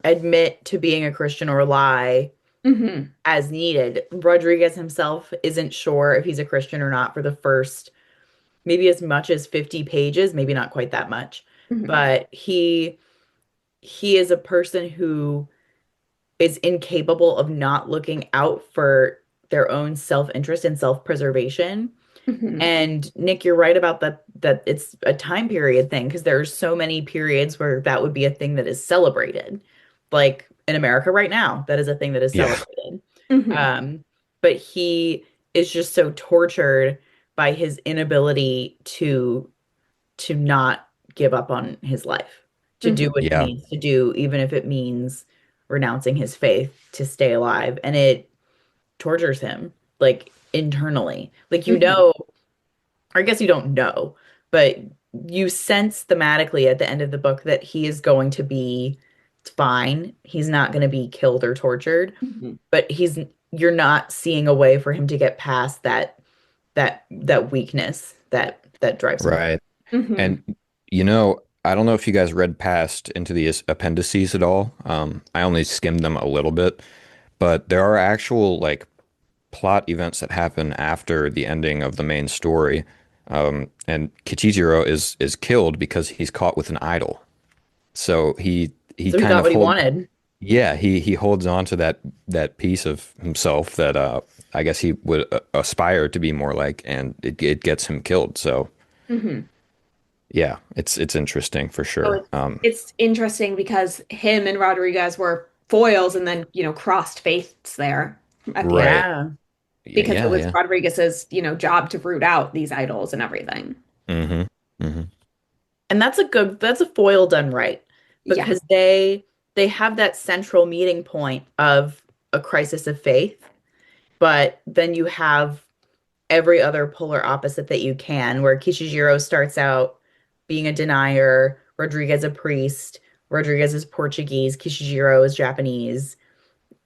admit to being a Christian or lie Hmm. as needed. Rodriguez himself isn't sure if he's a Christian or not for the first maybe as much as 50 pages, maybe not quite that much. Hmm. But he is a person who is incapable of not looking out for their own self-interest and self-preservation. Hmm. And Nick, you're right about that it's a time period thing because there are so many periods where that would be a thing that is celebrated. Like in America right now, that is a thing that is Yeah. celebrated. Hmm. Um, but he is just so tortured by his inability to not give up on his life, to do Hmm. what he Yeah. needs to do, even if it means renouncing his faith to stay alive. And it tortures him, like internally. Like, Hmm. or I guess you don't know, but you sense thematically at the end of the book that he is going to be fine. He's not going to be killed or tortured, Hmm. but you're not seeing a way for him to get past that weakness that drives him. Right. Hmm. And I don't know if you guys read past into the appendices at all. I only skimmed them a little bit, but there are actual like plot events that happen after the ending of the main story. And Kichijiro is killed because he's caught with an idol. So he So he kind got of what he hold wanted. yeah, he holds on to that piece of himself that I guess he would aspire to be more like, and it gets him killed. So Hmm. yeah, it's interesting for So sure. it's interesting because him and Rodriguez were foils and then, crossed faiths there at the end Right. Yeah. Yeah, because it yeah, was yeah. Rodriguez's, job to root out these idols and everything. Hmm. Hmm. And that's a foil done right Yeah. because they have that central meeting point of a crisis of faith, but then you have every other polar opposite that you can, where Kishijiro starts out being a denier, Rodriguez a priest, Rodriguez is Portuguese, Kishijiro is Japanese.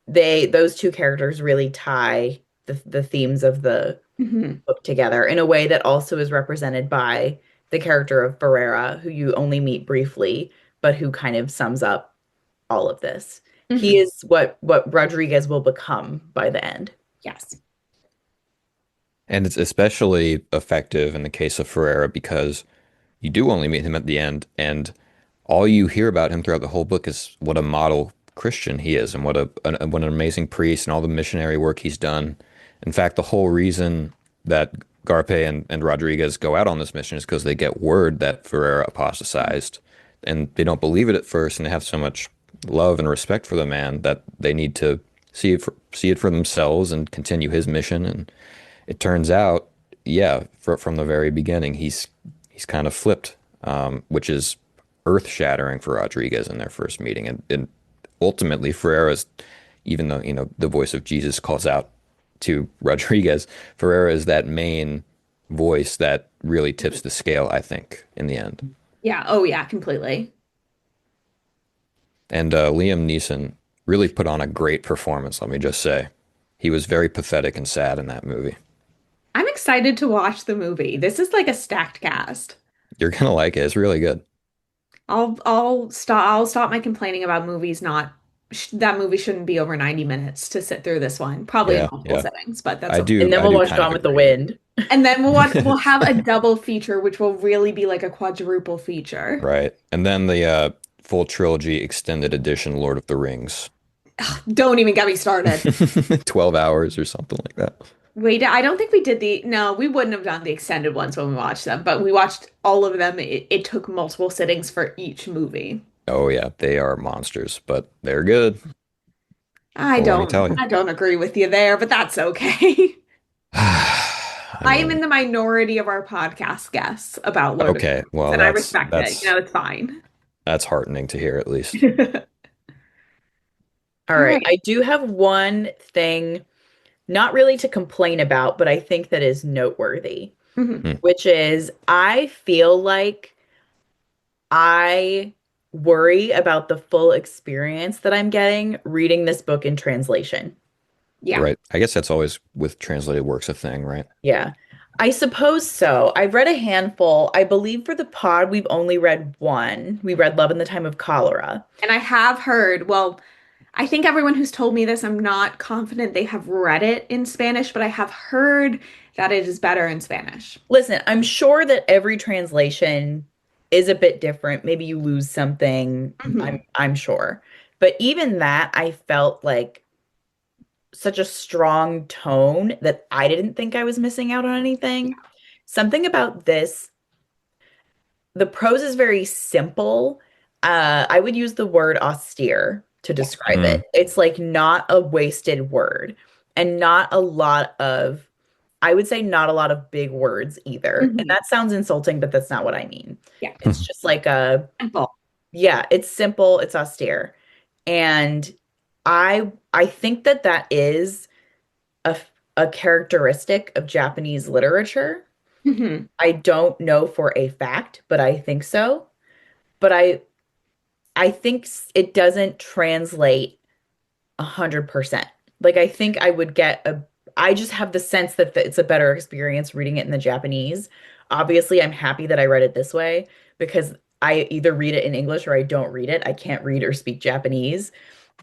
Those two characters really tie the themes of the Hmm. book together in a way that also is represented by the character of Ferreira, who you only meet briefly, but who kind of sums up all of this. He Hmm. is what Rodriguez will become by the end. Yes. And it's especially effective in the case of Ferreira because you do only meet him at the end, and all you hear about him throughout the whole book is what a model Christian he is, and what an amazing priest, and all the missionary work he's done. In fact, the whole reason that Garpe and Rodriguez go out on this mission is because they get word that Ferreira apostatized, and they don't believe it at first, and they have so much love and respect for the man that they need to see it for themselves and continue his mission. And it turns out, yeah, from the very beginning, he's kind of flipped, which is earth-shattering for Rodriguez in their first meeting, and ultimately Ferreira's, even though the voice of Jesus calls out to Rodriguez, Ferreira is that main voice that really tips the scale, I think, in the end. Yeah. Oh, yeah, completely. And Liam Neeson really put on a great performance, let me just say. He was very pathetic and sad in that movie. I'm excited to watch the movie. This is like a stacked cast. You're gonna like it. It's really good. I'll stop my complaining about movies not that movie shouldn't be over 90 minutes to sit through this one. Probably in Yeah, multiple yeah. settings, but that's I okay. do And then I we'll do watch kind of Gone with the agree. Wind. And then we'll have a double feature, which will really be like a quadruple feature. Right. And then the full trilogy extended edition Lord of the Rings. Don't even get me started. 12 hours or something like that. Wait, I don't think we did no, we wouldn't have done the extended ones when we watched them, but we watched all of them. It took multiple sittings for each movie. Oh yeah, they are monsters, but they're good. I Well, let me don't, tell you. I don't agree with you there, but that's okay. I I am in mean, the minority of our podcast guests about Lord of the okay, Rings, well and I that's respect it. that's It's fine. that's heartening to hear at least. All All right. right. I do have one thing, not really to complain about, but I think that is noteworthy, Mhm. Hmm. which is I feel like I worry about the full experience that I'm getting reading this book in translation. Yeah. Right. I guess that's always with translated works a thing, right? Yeah, I suppose so. I've read a handful. I believe for the pod, we've only read one. We read Love in the Time of Cholera. And I have heard, well, I think everyone who's told me this, I'm not confident they have read it in Spanish, but I have heard that it is better in Spanish. Listen, I'm sure that every translation is a bit different. Maybe you lose something. Hmm. I'm sure. But even that, I felt like such a strong tone that I didn't think I was missing out on anything. Something about this, the prose is very simple. I would use the word austere to Yeah. describe Mm. it. It's like not a wasted word and not a lot of, I would say not a lot of big words either. And Hmm. that sounds insulting, but that's not what I mean. Yeah. It's just like a, Simple. yeah, it's simple, it's austere. And I think that that is a a characteristic of Japanese literature. Hmm. I don't know for a fact, but I think so. But I think it doesn't translate 100%. Like I think I would get a I just have the sense that it's a better experience reading it in the Japanese. Obviously, I'm happy that I read it this way because I either read it in English or I don't read it. I can't read or speak Japanese.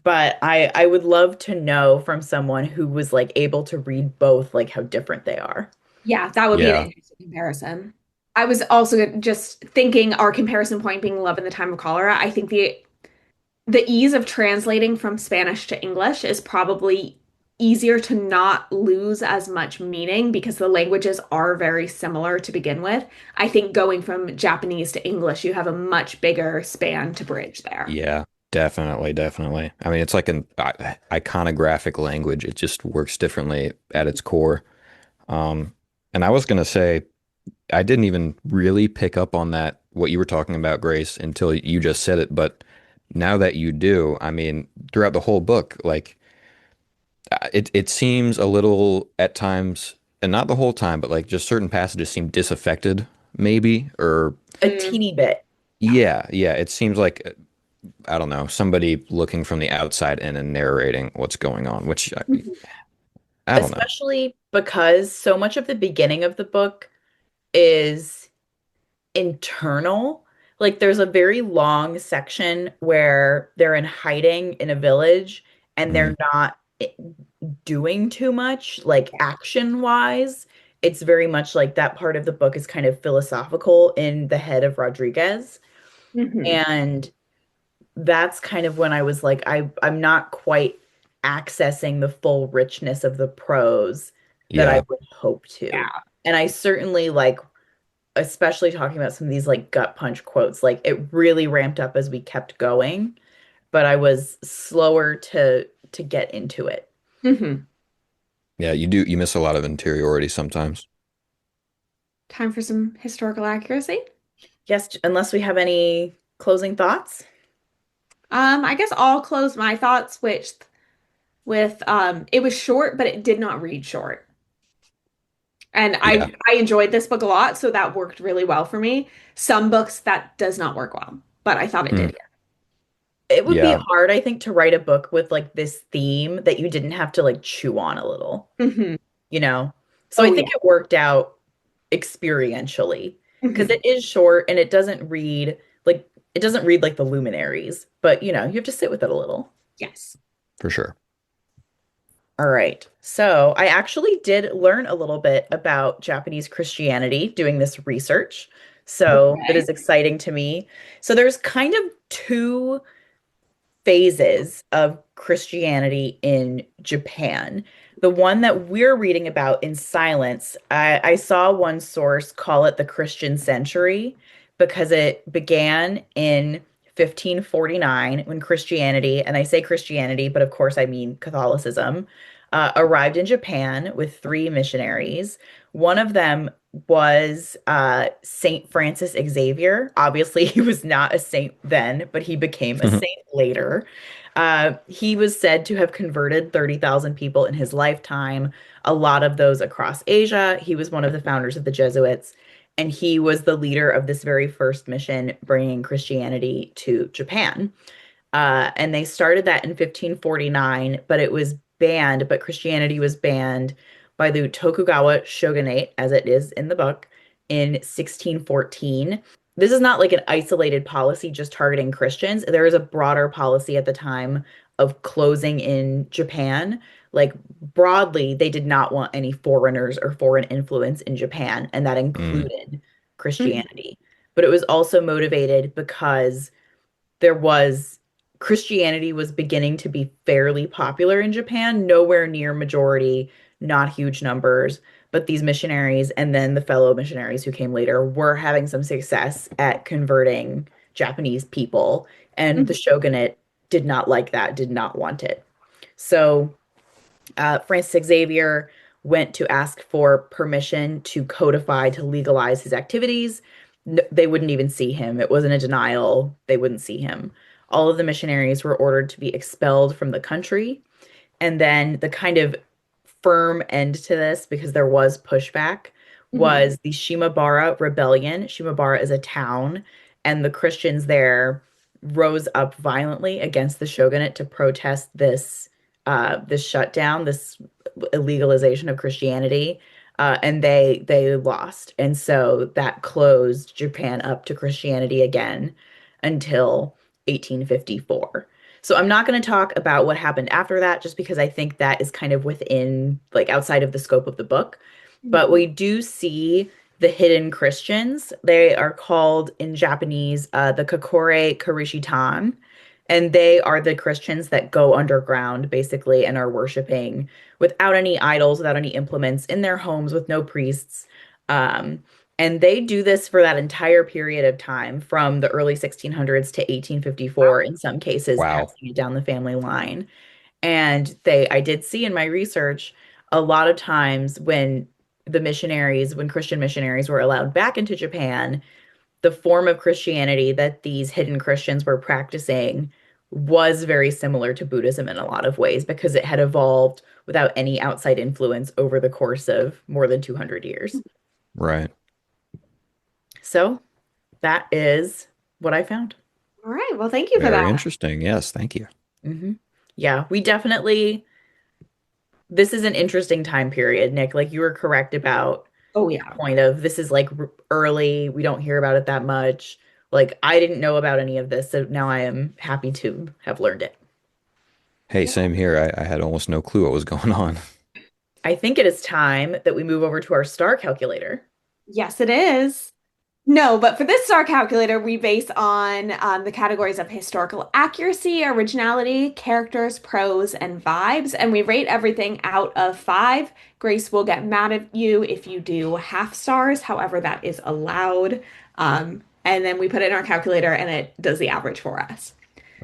But I would love to know from someone who was like able to read both, like how different they are. Yeah, that would be an Yeah. interesting comparison. I was also just thinking our comparison point being Love in the Time of Cholera. I think the ease of translating from Spanish to English is probably easier to not lose as much meaning because the languages are very similar to begin with. I think going from Japanese to English, you have a much bigger span to bridge there. Yeah, definitely, definitely. I mean, it's like an iconographic language. It just works differently at its core. Um, and I was gonna say, I didn't even really pick up on that, what you were talking about, Grace, until you just said it. But now that you do, I mean, throughout the whole book, like it seems a little at times, and not the whole time, but like just certain passages seem disaffected, maybe, or A Mm, teeny bit, yeah, yeah. It seems like I don't know, somebody looking from the outside in and narrating what's going on, which mhm, I don't know. especially because so much of the beginning of the book is internal. Like there's a very long section where they're in hiding in a village and Mm, they're not doing too much, like action wise. It's very much like that part of the book is kind of philosophical in the head of Rodriguez. mhm. And that's kind of when I was like, I'm not quite accessing the full richness of the prose that I yeah, would hope to. Yeah. And I certainly like, especially talking about some of these like gut punch quotes, like it really ramped up as we kept going, but I was slower to get into it. Mhm. yeah. You miss a lot of interiority sometimes. Time for some historical accuracy. Yes, unless we have any closing thoughts. I guess I'll close my thoughts with it was short, but it did not read short. And Yeah. I enjoyed this book a lot, so that worked really well for me. Some books that does not work well, but I thought it Mm, did It would be yeah. hard, I think, to write a book with like this theme that you didn't have to like chew on a little, here. you know? So I Oh think yeah. it worked out experientially because Mhm. it is short and it doesn't read like the luminaries, but you have to sit with it a little. Yes. For sure. All right. So I actually did learn a little bit about Japanese Christianity doing this research. So that Okay. is exciting to me. So there's kind of two phases of Christianity in Japan. The one that we're reading about in silence, I saw one source call it the Christian century because it began in 1549 when Christianity, and I say Christianity, but of course I mean Catholicism, arrived in Japan with three missionaries. One of them was Saint Francis Xavier. Obviously, he was not a saint then, but he became a saint later. He was said to have converted 30,000 people in his lifetime, a lot of those across Asia. He was one of the founders of the Jesuits, and he was the leader of this very first mission bringing Christianity to Japan. And they started that in 1549, but it was banned, but Christianity was banned by the Tokugawa shogunate, as it is in the book, in 1614. This is not like an isolated policy just targeting Christians. There is a broader policy at the time of closing in Japan. Like broadly, they did not want any foreigners or foreign influence in Japan, and that Mm, included Mhm. Christianity. But it was also motivated because there was Christianity was beginning to be fairly popular in Japan, nowhere near majority, not huge numbers, but these missionaries and then the fellow missionaries who came later were having some success at converting Japanese people, and the Mhm. shogunate did not like that, did not want it. So Francis Xavier went to ask for permission to codify, to legalize his activities. They wouldn't even see him. It wasn't a denial. They wouldn't see him. All of the missionaries were ordered to be expelled from the country. And then the kind of firm end to this, because there was pushback, Mhm. was the Shimabara Rebellion. Shimabara is a town, and the Christians there rose up violently against the shogunate to protest this shutdown, this illegalization of Christianity, and they lost, and so that closed Japan up to Christianity again until 1854. So I'm not going to talk about what happened after that, just because I think that is kind of within, like, outside of the scope of the book. But Mhm. we do see the hidden Christians. They are called in Japanese the Kokore Karishitan. And they are the Christians that go underground, basically, and are worshiping without any idols, without any implements, in their homes with no priests. Um, and they do this for that entire period of time from the early 1600s to 1854, in some cases, Wow. passing it down the family line. And I did see in my research a lot of times when when Christian missionaries were allowed back into Japan, the form of Christianity that these hidden Christians were practicing was very similar to Buddhism in a lot of ways because it had evolved without any outside influence over the course of more than 200 years. Right. So that is what I found. All right. Well, thank you for Very that. interesting. Yes, thank you. hmm Yeah, this is an interesting time period, Nick. Like you were correct about Oh, your yeah. point of this is like early. We don't hear about it that much. Like I didn't know about any of this, so now I am happy to have learned it. Hey, Yeah. same here. I had almost no clue what was going on. I think it is time that we move over to our star calculator. Yes, it is. No, but for this star calculator, we base on the categories of historical accuracy, originality, characters, prose, and vibes, and we rate everything out of five. Grace will get mad at you if you do half stars, however, that is allowed. And then we put it in our calculator and it does the average for us.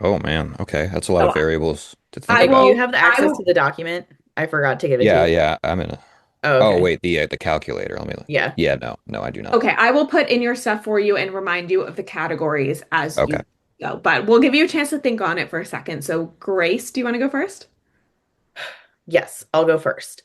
Oh man. Okay, that's a lot So of variables to think I Do you about. will, have the I access to will, the document? I forgot to give it to Yeah, you. yeah. I'm in a. Oh, Oh okay. wait, the calculator. Let me. Yeah. Yeah, no, no, I do not. okay, I will put in your stuff for you and remind you of the categories as Okay. you go, but we'll give you a chance to think on it for a second. So, Grace, do you want to go first? Yes, I'll go first.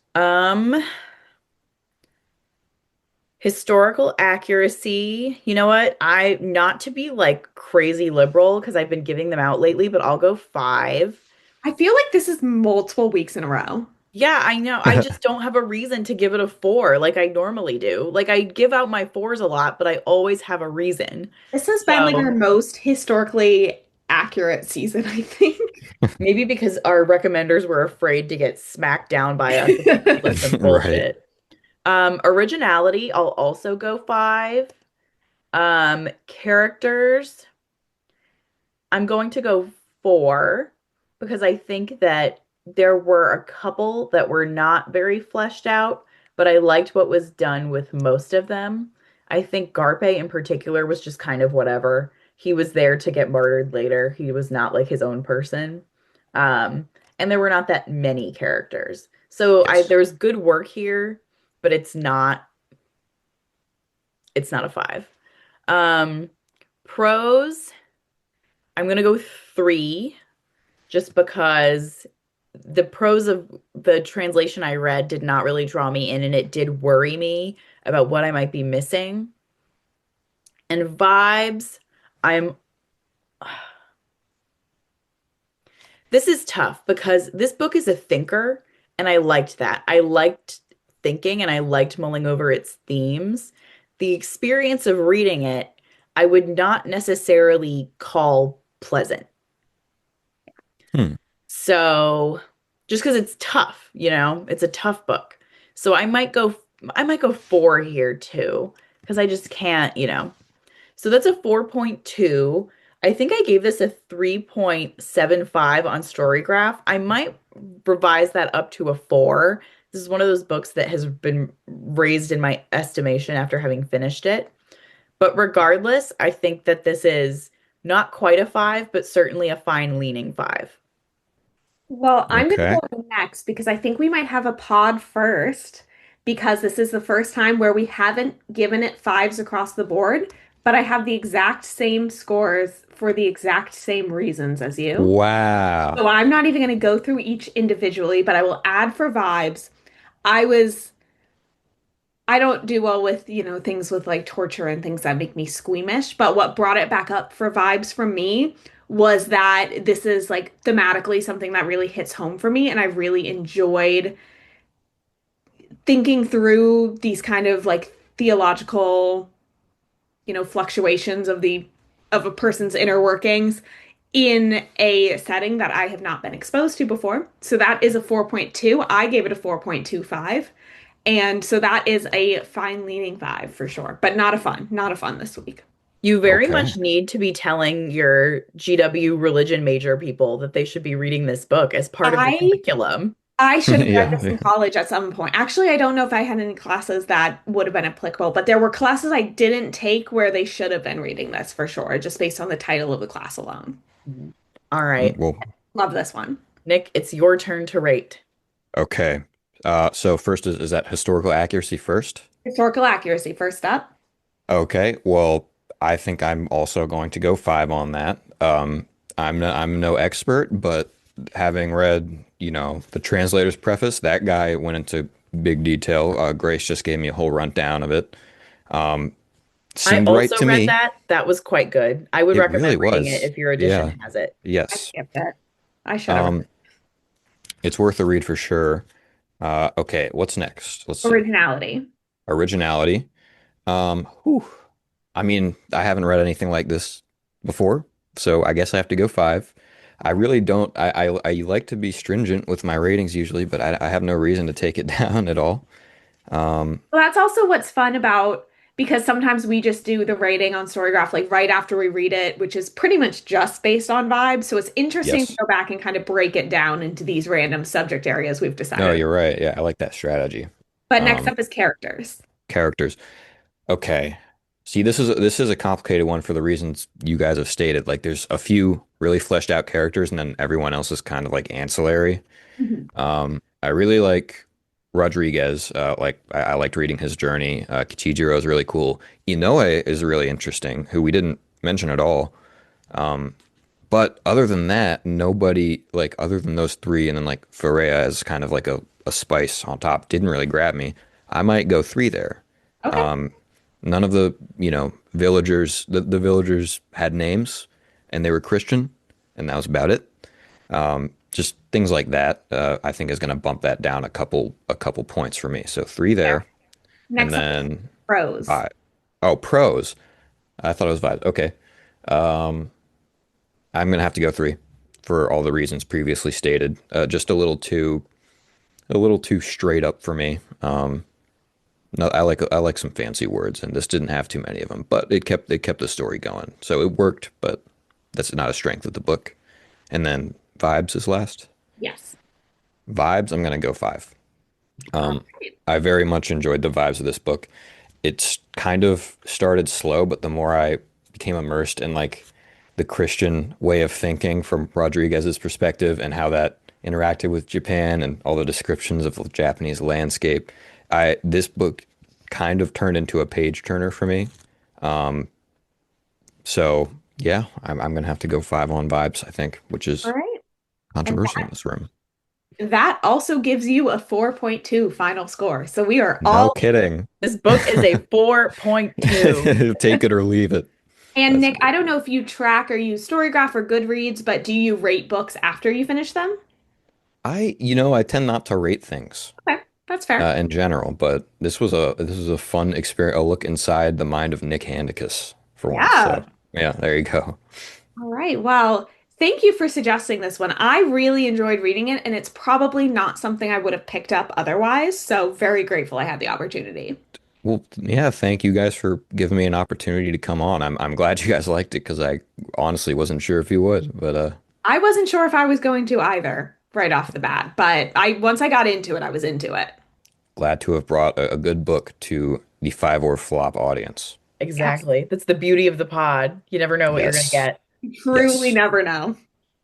Historical accuracy. You know what? I not to be like crazy liberal because I've been giving them out lately, but I'll go five. I feel like this is multiple weeks in a row. Yeah, I know. I just don't have a reason to give it a four like I normally do. Like I give out my fours a lot, but I always have a reason. This has been like our So most historically accurate season, I think. maybe because our recommenders were afraid to get smacked down by us if we told them some Right. bullshit. Originality, I'll also go five. Characters, I'm going to go four because I think that there were a couple that were not very fleshed out, but I liked what was done with most of them. I think Garpe in particular was just kind of whatever. He was there to get martyred later. He was not like his own person. Um, and there were not that many characters. So Yes. there's good work here, but it's not a five. Um, Pros, I'm gonna go three just because the prose of the translation I read did not really draw me in, and it did worry me about what I might be missing. And vibes, I'm this is tough because this book is a thinker, and I liked that. I liked thinking and I liked mulling over its themes. The experience of reading it, I would not necessarily call pleasant. Hmm. So just because it's tough, it's a tough book. So I might go four here too, because I just can't. So that's a 4.2. I think I gave this a 3.75 on Storygraph. I might revise that up to a four. This is one of those books that has been raised in my estimation after having finished it. But regardless, I think that this is not quite a five, but certainly a fine leaning five. Well, I'm going Okay. to go next because I think we might have a pod first because this is the first time where we haven't given it fives across the board, but I have the exact same scores for the exact same reasons as you. Wow. So I'm not even going to go through each individually, but I will add for vibes. I was I don't do well with, things with like torture and things that make me squeamish, but what brought it back up for vibes from me was that this is like thematically something that really hits home for me and I really enjoyed thinking through these kind of like theological, fluctuations of a person's inner workings in a setting that I have not been exposed to before. So that is a 4.2. I gave it a 4.25. And so that is a fine leaning five for sure, but not a fun this week. You very Okay. much need to be telling your GW religion major people that they should be reading this book as part of the I curriculum. I should have read Yeah. this in college at some point. Actually, I don't know if I had any classes that would have been applicable, but there were classes I didn't take where they should have been reading this for sure, just based on the title of the class alone. All right, Well, Love this one. Nick, it's your turn to rate. okay. So first is that historical accuracy first? Historical accuracy, first up. Okay. Well, I think I'm also going to go five on that. I'm no expert, but having read, the translator's preface, that guy went into big detail. Grace just gave me a whole rundown of it. Um, I Seemed right also to read me. that. That was quite good. I would It recommend really reading it was. if your edition Yeah. has it. I Yes. skipped it. I should have. Um, it's worth a read for sure. Okay, what's next? Let's see. Originality. Originality. Whew. I mean, I haven't read anything like this before, so I guess I have to go five. I really don't. I like to be stringent with my ratings usually, but I have no reason to take it down at all. Um, Well, that's also what's fun about because sometimes we just do the rating on Storygraph like right after we read it, which is pretty much just based on vibes. So it's interesting to yes. go back and kind of break it down into these random subject areas we've No, decided. you're right. Yeah, I like that strategy. But next Um, up is characters. Characters. Okay. See, this is a complicated one for the reasons you guys have stated. Like, there's a few really fleshed out characters, and then everyone else is kind of like ancillary. Mhm. I really like Rodriguez. I liked reading his journey. Kichijiro is really cool. Inoue is really interesting, who we didn't mention at all. But other than that, nobody like other than those three, and then like Ferreira as kind of like a spice on top, didn't really grab me. I might go three there. Okay. None of the, villagers, the villagers had names and they were Christian, and that was about it. Just things like that, I think is going to bump that down a couple points for me. So three Fair. there, and Next up is then prose. five. Oh, pros. I thought it was five. Okay. I'm going to have to go three for all the reasons previously stated. Just a little too straight up for me. No, I like some fancy words, and this didn't have too many of them, but it kept the story going, so it worked. But that's not a strength of the book. And then vibes is last. Yes. Vibes, I'm gonna go five. All Um, right. I very much enjoyed the vibes of this book. It's kind of started slow, but the more I became immersed in like the Christian way of thinking from Rodriguez's perspective and how that interacted with Japan and all the descriptions of the Japanese landscape, I this book kind of turned into a page turner for me. So yeah, I'm gonna have to go five on vibes, I think, which All is right. And controversial in this room. that also gives you a 4.2 final score. So we are No all. kidding. This book is a 4.2. Take it or leave it. And That's Nick, I don't know if you track or use Storygraph or Goodreads, but do you rate books after you finish them? I tend not to rate things Okay, that's fair. in general, but this was a fun experience, a look inside the mind of Nick Handicus for once. Yeah. So yeah, there you go. All right. Well, thank you for suggesting this one. I really enjoyed reading it, and it's probably not something I would have picked up otherwise. So very grateful I had the opportunity. Well, yeah, thank you guys for giving me an opportunity to come on. I'm glad you guys liked it because I honestly wasn't sure if you would, but I wasn't sure if I was going to either right off the bat, but I once I got into it, I was into it. glad to have brought a good book to the five or flop audience. Yes. Exactly. That's the beauty of the pod. You never know what you're going to Yes. get. Truly Yes. never know.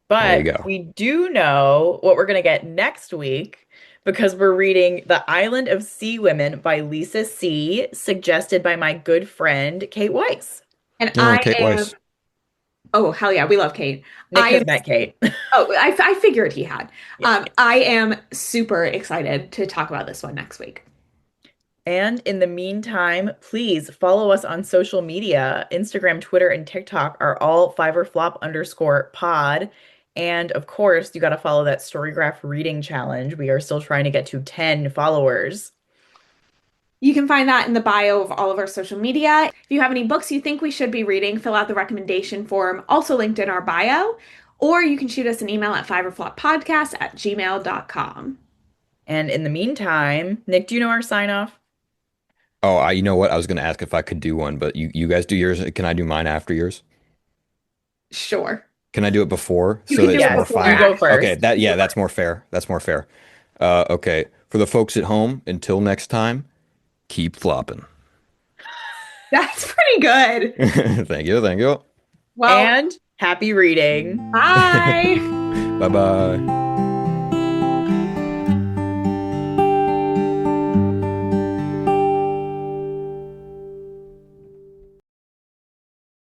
There you But go. we do know what we're going to get next week because we're reading The Island of Sea Women by Lisa C., suggested by my good friend Kate Weiss. And Oh, I Kate am, Weiss. oh, hell yeah, we love Kate. Nick I am, has met Kate. oh, I figured he had. Yeah. I am super excited to talk about this one next week. And in the meantime, please follow us on social media. Instagram, Twitter, and TikTok are all fiverflop_pod. And of course, you got to follow that Storygraph reading challenge. We are still trying to get to 10 followers. You can find that in the bio of all of our social media. If you have any books you think we should be reading, fill out the recommendation form, also linked in our bio, or you can shoot us an email at fiveorfloppodcast@gmail.com. And in the meantime, Nick, do you know our sign off? Oh, you know what? I was going to ask if I could do one, but you guys do yours. Can I do mine after yours? Sure. Can I do it before You so can that do it's it more before, You fun? go Okay, first. that yeah, that's more fair. That's more fair. Okay, for the folks at home, until next time, keep flopping. That's pretty good. Thank you, thank you. Well, And happy reading. bye. Bye bye.